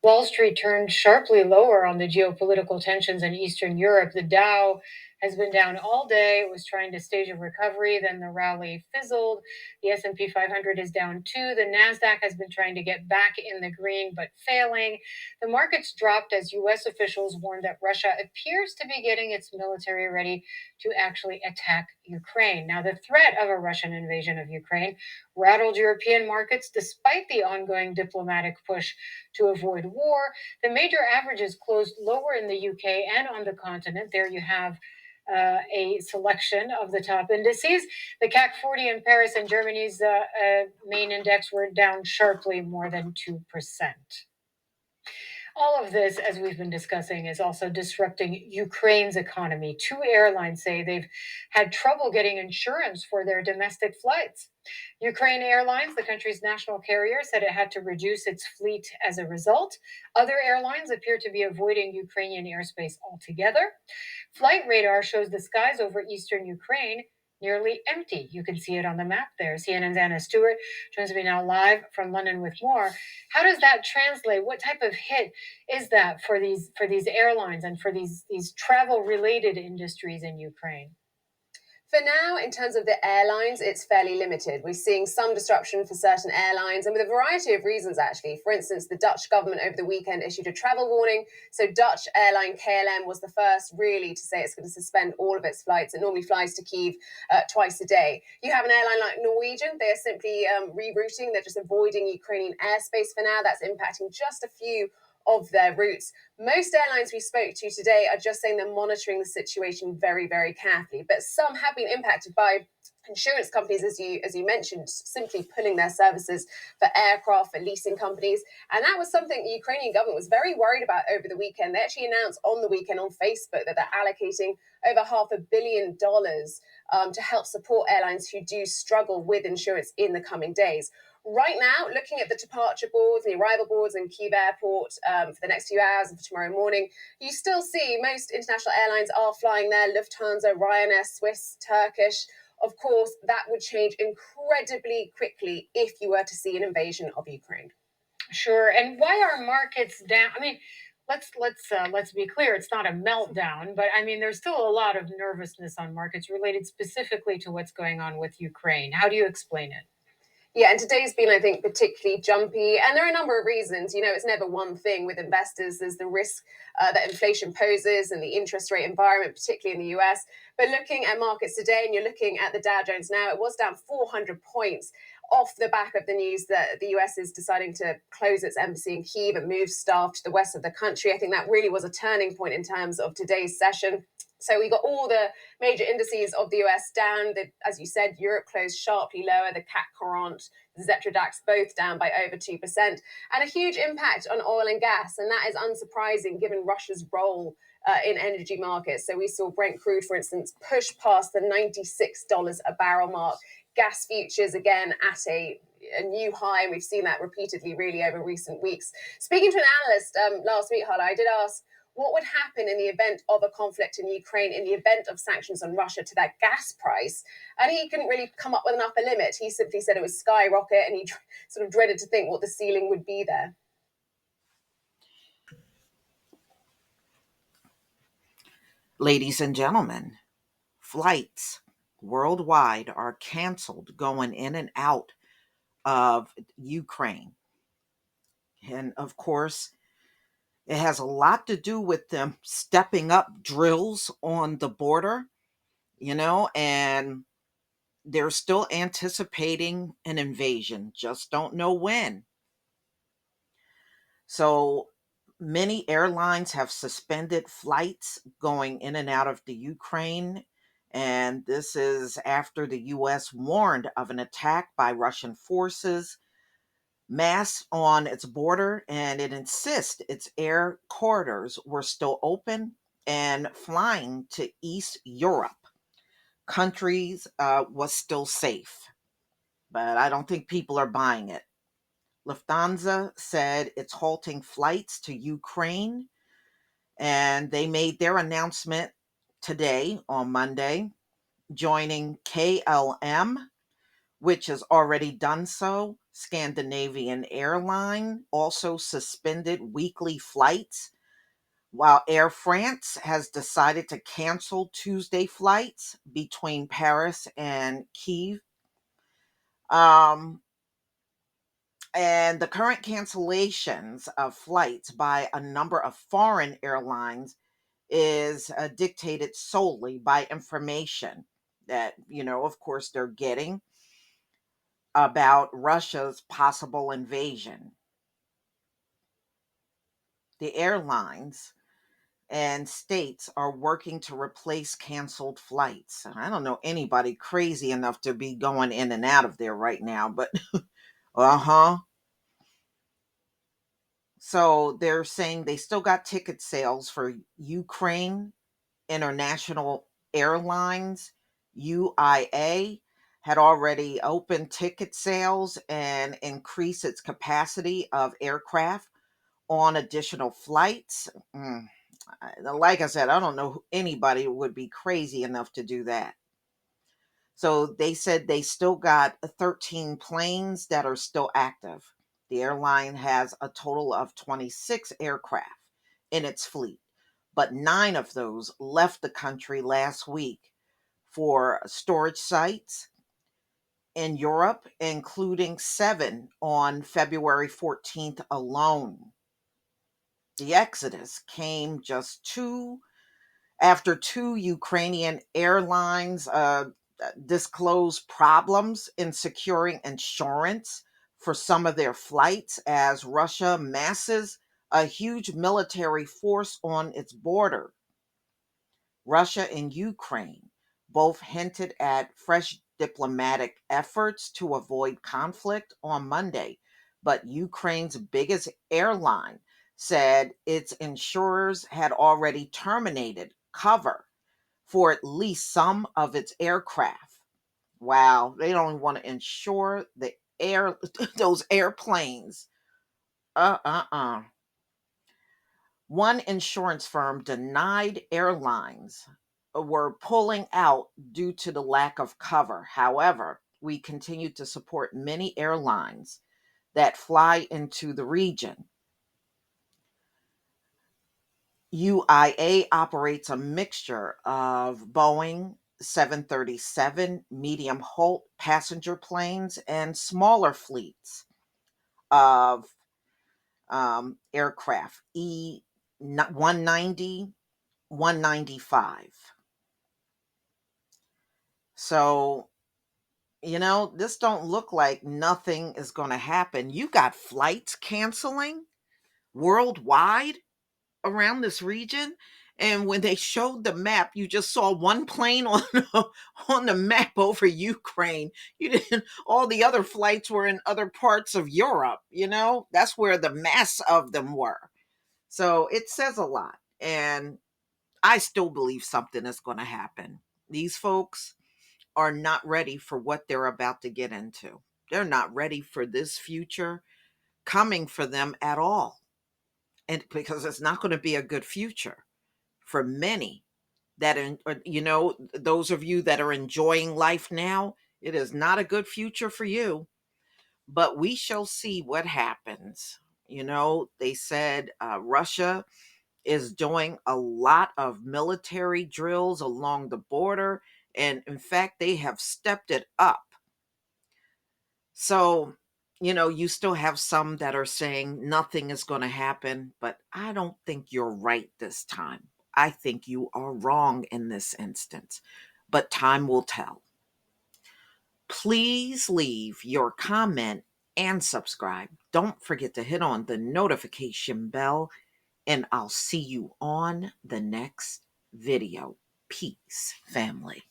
Wall Street turned sharply lower on the geopolitical tensions in Eastern Europe. The Dow has been down all day. It was trying to stage a recovery, then the rally fizzled. The S&P 500 is down too. The Nasdaq has been trying to get back in the green but failing. The markets dropped as US officials warned that Russia appears to be getting its military ready to actually attack Ukraine. Now, the threat of a Russian invasion of Ukraine rattled European markets despite the ongoing diplomatic push to avoid war. The major averages closed lower in the UK and on the continent. There you have a selection of the top indices. The CAC 40 in Paris and Germany's main index were down sharply, more than 2%. All of this, as we've been discussing, is also disrupting Ukraine's economy. Two airlines say they've had trouble getting insurance for their domestic flights. Ukraine Airlines, the country's national carrier, said it had to reduce its fleet as a result. Other airlines appear to be avoiding Ukrainian airspace altogether. Flight radar shows the skies over eastern Ukraine nearly empty. You can see it on the map there. CNN's Anna Stewart joins me now live from London with more. How does that translate? What type of hit is that for these airlines and for these travel related industries in Ukraine? For now, in terms of the airlines, it's fairly limited. We're seeing some disruption for certain airlines and with a variety of reasons, actually. For instance, the Dutch government over the weekend issued a travel warning. So Dutch airline KLM was the first really to say it's going to suspend all of its flights. It normally flies to Kyiv twice a day. You have an airline like Norwegian. They are simply rerouting. They're just avoiding Ukrainian airspace for now. That's impacting just a few of their routes. Most airlines we spoke to today are just saying they're monitoring the situation very, very carefully. But some have been impacted by insurance companies, as you mentioned, simply pulling their services for aircraft, for leasing companies. And that was something the Ukrainian government was very worried about over the weekend. They actually announced on the weekend on Facebook that they're allocating over $500 million to help support airlines who do struggle with insurance in the coming days. Right now, looking at the departure boards, the arrival boards in Kyiv Airport for the next few hours and for tomorrow morning, you still see most international airlines are flying there. Lufthansa, Ryanair, Swiss, Turkish. Of course, that would change incredibly quickly if you were to see an invasion of Ukraine. Sure. And why are markets down? I mean, let's be clear. It's not a meltdown, but I mean, there's still a lot of nervousness on markets related specifically to what's going on with Ukraine. How do you explain it? Yeah, and today's been, I think, particularly jumpy. And there are a number of reasons. You know, it's never one thing with investors. There's the risk that inflation poses and the interest rate environment, particularly in the US. But looking at markets today, and you're looking at the Dow Jones now, it was down 400 points off the back of the news that the US is deciding to close its embassy in Kyiv and move staff to the west of the country. I think that really was a turning point in terms of today's session. So we got all the major indices of the US down. As you said, Europe closed sharply lower. The CAC 40, the Xetra DAX both down by over 2%. And a huge impact on oil and gas. And that is unsurprising given Russia's role in energy markets. So we saw Brent crude, for instance, push past the $96 a barrel mark. Gas futures, again, at a new high. And we've seen that repeatedly, really, over recent weeks. Speaking to an analyst last week, Hala, I did ask, what would happen in the event of a conflict in Ukraine, in the event of sanctions on Russia to that gas price? And he couldn't really come up with an upper limit. He simply said it would skyrocket, and he sort of dreaded to think what the ceiling would be there. Ladies and gentlemen, flights worldwide are canceled going in and out of Ukraine. And of course, it has a lot to do with them stepping up drills on the border, and they're still anticipating an invasion, just don't know when. So many airlines have suspended flights going in and out of the Ukraine. And this is after the U.S. warned of an attack by Russian forces mass on its border, and it insists its air corridors were still open and flying to East Europe countries was still safe. But I don't think people are buying it. Lufthansa said it's halting flights to Ukraine, and they made their announcement today on Monday, joining KLM, which has already done so, Scandinavian airline also suspended weekly flights, while Air France has decided to cancel Tuesday flights between Paris and Kiev. Um, and the current cancellations of flights by a number of foreign airlines is dictated solely by information that, of course, they're getting about Russia's possible invasion. The airlines and states are working to replace canceled flights. I don't know anybody crazy enough to be going in and out of there right now, but uh huh. So they're saying they still got ticket sales for Ukraine International Airlines, UIA, had already opened ticket sales and increased its capacity of aircraft on additional flights. Like I said, I don't know anybody who would be crazy enough to do that. So they said they still got 13 planes that are still active. The airline has a total of 26 aircraft in its fleet, but 9 of those left the country last week for storage sites in Europe, including 7 on February 14th alone. The exodus came just after 2 Ukrainian airlines disclosed problems in securing insurance for some of their flights as Russia masses a huge military force on its border. Russia and Ukraine both hinted at fresh diplomatic efforts to avoid conflict on Monday, but Ukraine's biggest airline said its insurers had already terminated cover for at least some of its aircraft. Wow, they don't want to insure the air those airplanes. Uh. One insurance firm denied airlines were pulling out due to the lack of cover. However, we continue to support many airlines that fly into the region. UIA operates a mixture of Boeing 737 medium hull passenger planes and smaller fleets of aircraft E 190, 195. So, this don't look like nothing is going to happen. You got flights canceling worldwide around this region. And when they showed the map, you just saw one plane on on the map over Ukraine. You didn't. All the other flights were in other parts of Europe. That's where the mass of them were. So it says a lot, and I still believe something is going to happen. These folks are not ready for what they're about to get into. They're not ready for this future coming for them at all. And because it's not going to be a good future for many those of you that are enjoying life now, it is not a good future for you. But we shall see what happens. They said Russia is doing a lot of military drills along the border. And in fact, they have stepped it up. So, you still have some that are saying nothing is going to happen, but I don't think you're right this time. I think you are wrong in this instance, but time will tell. Please leave your comment and subscribe. Don't forget to hit on the notification bell, and I'll see you on the next video. Peace, family.